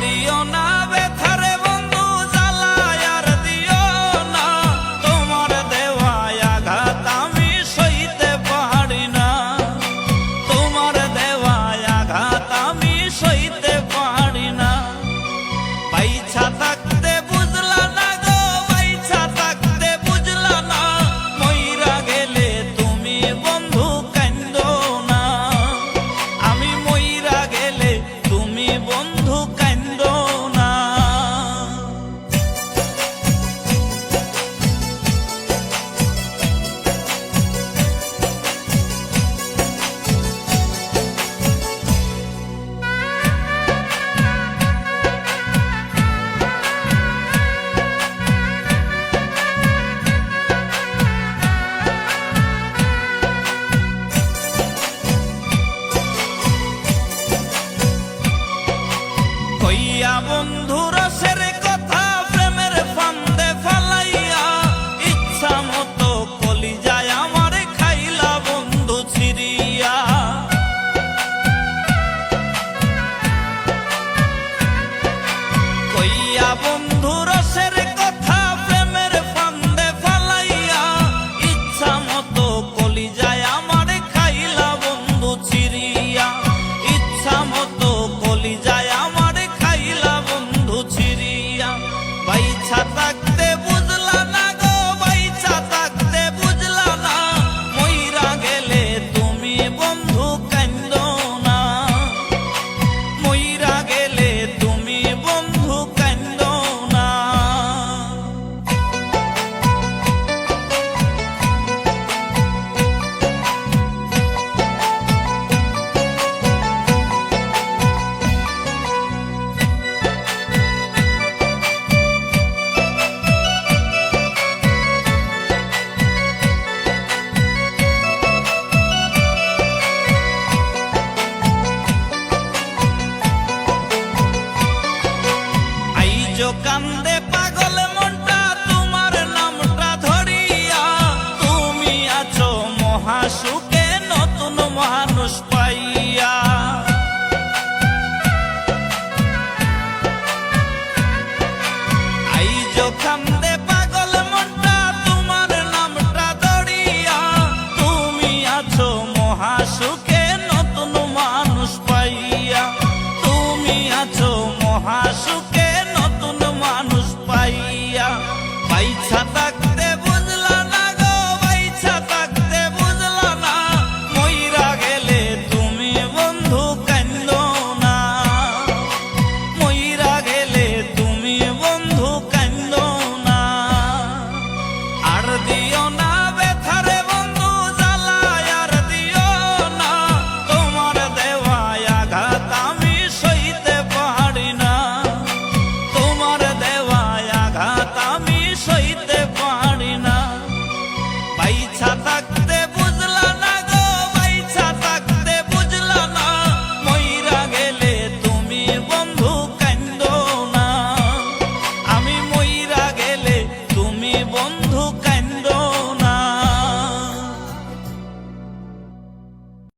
দিও না ব্যথারে বন্ধু জ্বালায় আর দিও না, তোমার দেওয়া আঘাত আমি সইতে পারি না, তোমার দেওয়া আঘাত আমি সইতে পারি না। বাইছা থাকতে বুঝলা না গো, বাইছা থাকতে বুঝলা না, মইরা গেলে তুমি বন্ধু কান্দো না, আমি মইরা গেলে তুমি বন্ধু কান্দো না। কইয়া বন্ধু রসের কথা প্রেমের ফান্দে ফালাইয়া, ইচ্ছা মতো কলিজায় আমার খাইলা বন্ধু ছিড়িয়া। কইয়া বন্ধু রসের কথা প্রেমের ফান্দে ফালাইয়া, ইচ্ছা মতো কলিজায় আমার খাইলা বন্ধু ছিড়িয়া, ইচ্ছা মতো কলিজায় আমার খাইলা বন্ধু ছিড়িয়া। বাইছা থাকতে বুঝলা না গো, বাইছা থাকতে বুঝলা না, মইরা গেলে তুমি বন্ধু কান্দো না, মইরা গেলে তুমি বন্ধু কান্দো না। আইজো কান্দে পাগল মনটা তোমার নামটা ধরিয়া, তুমি আছো মহাসুখে নতুন মানুষ পাইয়া। আইজো কান্দে পাগল মনটা তোমার নামটা ধরিয়া, তুমি আছো মহাসুখে নতুন মানুষ পাইয়া, তুমি আছো মহাসুখে নতুন মানুষ পাইয়া। বাইছা